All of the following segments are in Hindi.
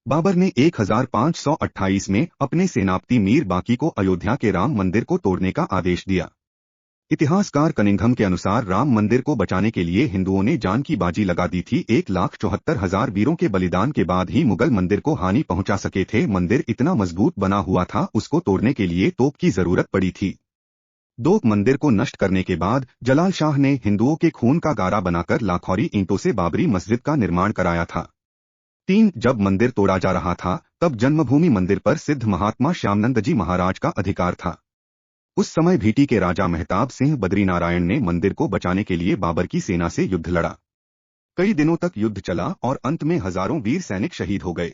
बाबर ने 1528 में अपने सेनापति मीर बाकी को अयोध्या के राम मंदिर को तोड़ने का आदेश दिया। इतिहासकार कनिंघम के अनुसार राम मंदिर को बचाने के लिए हिंदुओं ने जान की बाजी लगा दी थी। 1,74,000 वीरों के बलिदान के बाद ही मुगल मंदिर को हानि पहुंचा सके थे। मंदिर इतना मजबूत बना हुआ था, उसको तोड़ने के लिए तोप की जरूरत पड़ी थी। दोक मंदिर को नष्ट करने के बाद जलाल शाह ने हिंदुओं के खून का गारा बनाकर लाखौरी ईंटों से बाबरी मस्जिद का निर्माण कराया था। 3. जब मंदिर तोड़ा जा रहा था तब जन्मभूमि मंदिर पर सिद्ध महात्मा श्यामनंद जी महाराज का अधिकार था। उस समय भीटी के राजा मेहताब सिंह बद्रीनारायण ने मंदिर को बचाने के लिए बाबर की सेना से युद्ध लड़ा। कई दिनों तक युद्ध चला और अंत में हजारों वीर सैनिक शहीद हो गए।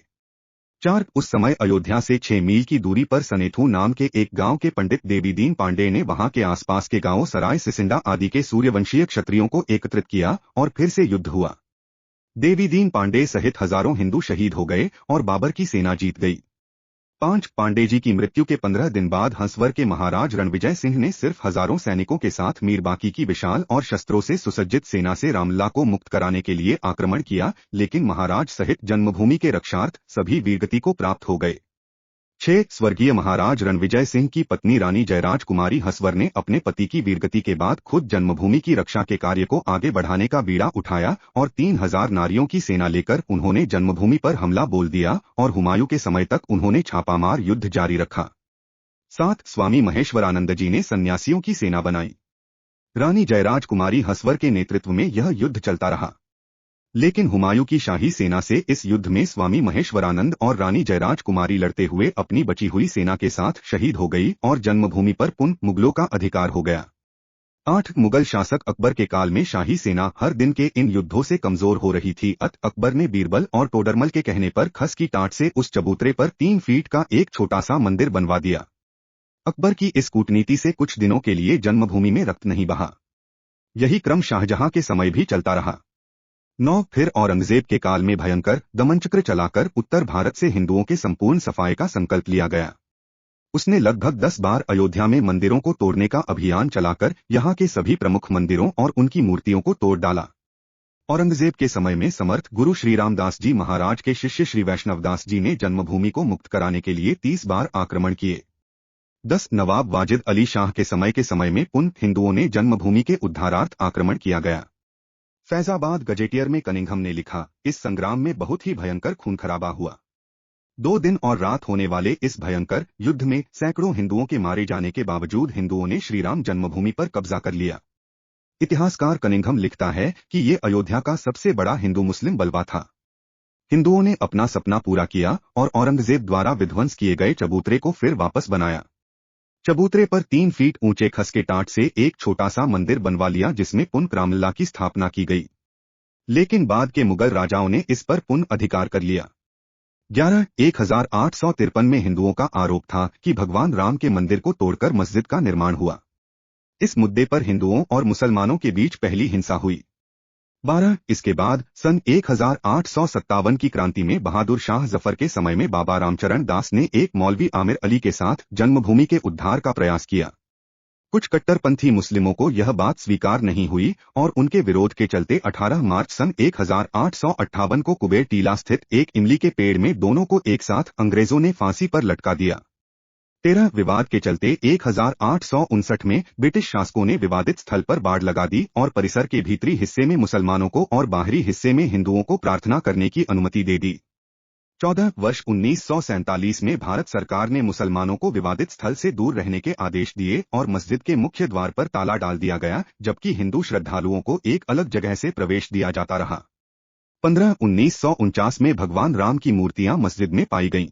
4. उस समय अयोध्या से 6 मील की दूरी पर सनेथू नाम के एक गांव के पंडित देवीदीन पांडे ने वहां के आसपास के गांवों सराय सिसिंडा आदि के सूर्यवंशीय क्षत्रियों को एकत्रित किया और फिर से युद्ध हुआ। देवीदीन पांडे सहित हजारों हिंदू शहीद हो गए और बाबर की सेना जीत गई। 5. पांडे जी की मृत्यु के 15 दिन बाद हंसवर के महाराज रणविजय सिंह ने सिर्फ हजारों सैनिकों के साथ मीरबाकी की विशाल और शस्त्रों से सुसज्जित सेना से रामलला को मुक्त कराने के लिए आक्रमण किया, लेकिन महाराज सहित जन्मभूमि के रक्षार्थ सभी वीरगति को प्राप्त हो गए। 6. स्वर्गीय महाराज रणविजय सिंह की पत्नी रानी जयराज कुमारी हंसवर ने अपने पति की वीरगति के बाद खुद जन्मभूमि की रक्षा के कार्य को आगे बढ़ाने का बीड़ा उठाया और 3,000 नारियों की सेना लेकर उन्होंने जन्मभूमि पर हमला बोल दिया और हुमायूं के समय तक उन्होंने छापामार युद्ध जारी रखा। 7. स्वामी महेश्वरानंद जी ने सन्यासियों की सेना बनाई। रानी जयराज कुमारी हंसवर के नेतृत्व में यह युद्ध चलता रहा, लेकिन हुमायूं की शाही सेना से इस युद्ध में स्वामी महेश्वरानंद और रानी जयराज कुमारी लड़ते हुए अपनी बची हुई सेना के साथ शहीद हो गई और जन्मभूमि पर पुनः मुगलों का अधिकार हो गया। 8. मुगल शासक अकबर के काल में शाही सेना हर दिन के इन युद्धों से कमजोर हो रही थी। अकबर ने बीरबल और टोडरमल के कहने पर खस की टाट से उस चबूतरे पर 3 फीट का एक छोटा सा मंदिर बनवा दिया। अकबर की इस कूटनीति से कुछ दिनों के लिए जन्मभूमि में रक्त नहीं बहा। यही क्रम शाहजहां के समय भी चलता रहा। 9. फिर औरंगजेब के काल में भयंकर दमनचक्र चलाकर उत्तर भारत से हिंदुओं के संपूर्ण सफाये का संकल्प लिया गया। उसने लगभग 10 बार अयोध्या में मंदिरों को तोड़ने का अभियान चलाकर यहाँ के सभी प्रमुख मंदिरों और उनकी मूर्तियों को तोड़ डाला। औरंगजेब के समय में समर्थ गुरु श्री रामदास जी महाराज के शिष्य श्री वैष्णवदास जी ने जन्मभूमि को मुक्त कराने के लिए 30 बार आक्रमण किए। 10. नवाब वाजिद अली शाह के समय में पुनः हिंदुओं ने जन्मभूमि के उद्धारार्थ आक्रमण किया गया। फैजाबाद गजेटियर में कनिंघम ने लिखा, इस संग्राम में बहुत ही भयंकर खून खराबा हुआ। 2 दिन और रात होने वाले इस भयंकर युद्ध में सैकड़ों हिंदुओं के मारे जाने के बावजूद हिंदुओं ने श्रीराम जन्मभूमि पर कब्जा कर लिया। इतिहासकार कनिंघम लिखता है कि ये अयोध्या का सबसे बड़ा हिंदू मुस्लिम बलवा था। हिंदुओं ने अपना सपना पूरा किया और औरंगजेब द्वारा विध्वंस किए गए चबूतरे को फिर वापस बनाया। चबूतरे पर 3 फीट ऊंचे खस के टाट से एक छोटा सा मंदिर बनवा लिया जिसमें पुनः रामलला की स्थापना की गई, लेकिन बाद के मुगल राजाओं ने इस पर पुनः अधिकार कर लिया। 11. 1853 में हिंदुओं का आरोप था कि भगवान राम के मंदिर को तोड़कर मस्जिद का निर्माण हुआ। इस मुद्दे पर हिंदुओं और मुसलमानों के बीच पहली हिंसा हुई। 12. इसके बाद सन 1857 की क्रांति में बहादुर शाह जफर के समय में बाबा रामचरण दास ने एक मौलवी आमिर अली के साथ जन्मभूमि के उद्धार का प्रयास किया। कुछ कट्टरपंथी मुस्लिमों को यह बात स्वीकार नहीं हुई और उनके विरोध के चलते 18 मार्च सन 1858 को कुबेर टीला स्थित एक इमली के पेड़ में दोनों को एक साथ अंग्रेजों ने फांसी पर लटका दिया। 13. विवाद के चलते 1859 में ब्रिटिश शासकों ने विवादित स्थल पर बाड़ लगा दी और परिसर के भीतरी हिस्से में मुसलमानों को और बाहरी हिस्से में हिंदुओं को प्रार्थना करने की अनुमति दे दी। 14. वर्ष 1947 में भारत सरकार ने मुसलमानों को विवादित स्थल से दूर रहने के आदेश दिए और मस्जिद के मुख्य द्वार पर ताला डाल दिया गया, जबकि हिंदू श्रद्धालुओं को एक अलग जगह से प्रवेश दिया जाता रहा। 15. 1949 में भगवान राम की मूर्तियां मस्जिद में पाई गईं।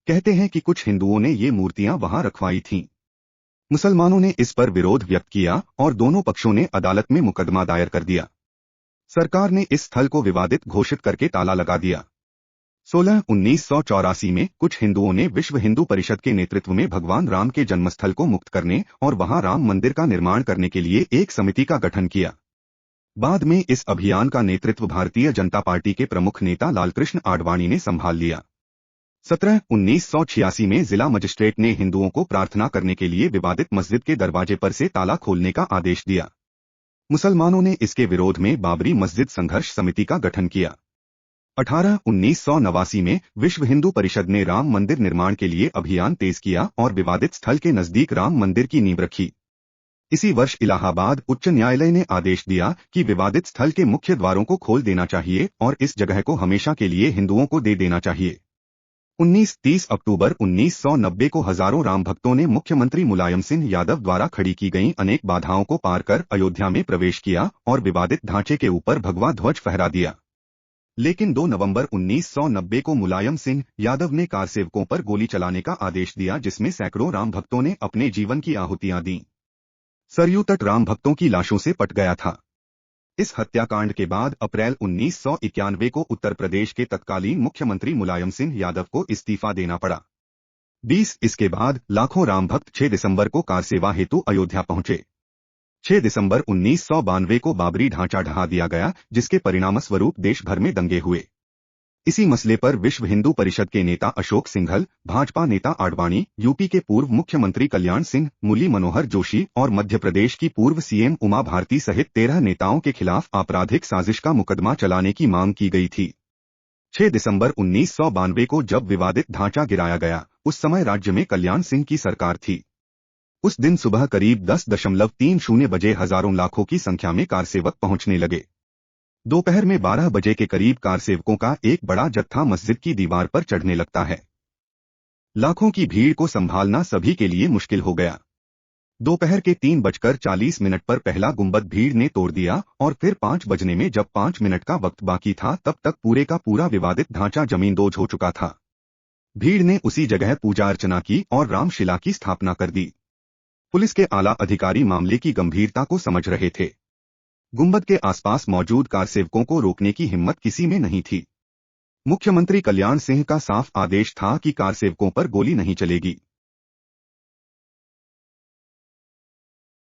कहते हैं कि कुछ हिंदुओं ने ये मूर्तियां वहां रखवाई थीं। मुसलमानों ने इस पर विरोध व्यक्त किया और दोनों पक्षों ने अदालत में मुकदमा दायर कर दिया। सरकार ने इस स्थल को विवादित घोषित करके ताला लगा दिया। 16. 1984 में कुछ हिंदुओं ने विश्व हिंदू परिषद के नेतृत्व में भगवान राम के जन्मस्थल को मुक्त करने और वहां राम मंदिर का निर्माण करने के लिए एक समिति का गठन किया। बाद में इस अभियान का नेतृत्व भारतीय जनता पार्टी के प्रमुख नेता लालकृष्ण आडवाणी ने संभाल लिया। 17. 1986 में जिला मजिस्ट्रेट ने हिंदुओं को प्रार्थना करने के लिए विवादित मस्जिद के दरवाजे पर से ताला खोलने का आदेश दिया। मुसलमानों ने इसके विरोध में बाबरी मस्जिद संघर्ष समिति का गठन किया। 1989 में विश्व हिंदू परिषद ने राम मंदिर निर्माण के लिए अभियान तेज किया और विवादित स्थल के नजदीक राम मंदिर की नींव रखी। इसी वर्ष इलाहाबाद उच्च न्यायालय ने आदेश दिया कि विवादित स्थल के मुख्य द्वारों को खोल देना चाहिए और इस जगह को हमेशा के लिए हिंदुओं को दे देना चाहिए। 19-30 अक्टूबर 1990 को हजारों राम भक्तों ने मुख्यमंत्री मुलायम सिंह यादव द्वारा खड़ी की गई अनेक बाधाओं को पार कर अयोध्या में प्रवेश किया और विवादित ढांचे के ऊपर भगवा ध्वज फहरा दिया। लेकिन 2 नवंबर 1990 को मुलायम सिंह यादव ने कारसेवकों पर गोली चलाने का आदेश दिया, जिसमें सैकड़ों राम भक्तों ने अपने जीवन की आहुतियां दी। सरयू तट राम भक्तों की लाशों से पट गया था। इस हत्याकांड के बाद अप्रैल 1991 को उत्तर प्रदेश के तत्कालीन मुख्यमंत्री मुलायम सिंह यादव को इस्तीफा देना पड़ा। इसके बाद लाखों राम भक्त 6 दिसंबर को कारसेवा हेतु अयोध्या पहुंचे। 6 दिसंबर 1992 को बाबरी ढांचा ढहा दिया गया, जिसके परिणामस्वरूप देश भर में दंगे हुए। इसी मसले पर विश्व हिंदू परिषद के नेता अशोक सिंघल, भाजपा नेता आडवाणी, यूपी के पूर्व मुख्यमंत्री कल्याण सिंह, मुरली मनोहर जोशी और मध्य प्रदेश की पूर्व सीएम उमा भारती सहित 13 नेताओं के खिलाफ आपराधिक साजिश का मुकदमा चलाने की मांग की गई थी। 6 दिसंबर 1992 को जब विवादित ढांचा गिराया गया, उस समय राज्य में कल्याण सिंह की सरकार थी। उस दिन सुबह करीब 10:30 बजे हजारों लाखों की संख्या में कारसेवक पहुंचने लगे। दोपहर में 12 बजे के करीब कारसेवकों का एक बड़ा जत्था मस्जिद की दीवार पर चढ़ने लगता है। लाखों की भीड़ को संभालना सभी के लिए मुश्किल हो गया। दोपहर के 3:40 पर पहला गुंबद भीड़ ने तोड़ दिया और फिर 5 बजने में जब 5 मिनट का वक्त बाकी था, तब तक पूरे का पूरा विवादित ढांचा जमींदोज हो चुका था। भीड़ ने उसी जगह पूजा अर्चना की और रामशिला की स्थापना कर दी। पुलिस के आला अधिकारी मामले की गंभीरता को समझ रहे थे। गुंबद के आसपास मौजूद कारसेवकों को रोकने की हिम्मत किसी में नहीं थी। मुख्यमंत्री कल्याण सिंह का साफ आदेश था कि कारसेवकों पर गोली नहीं चलेगी।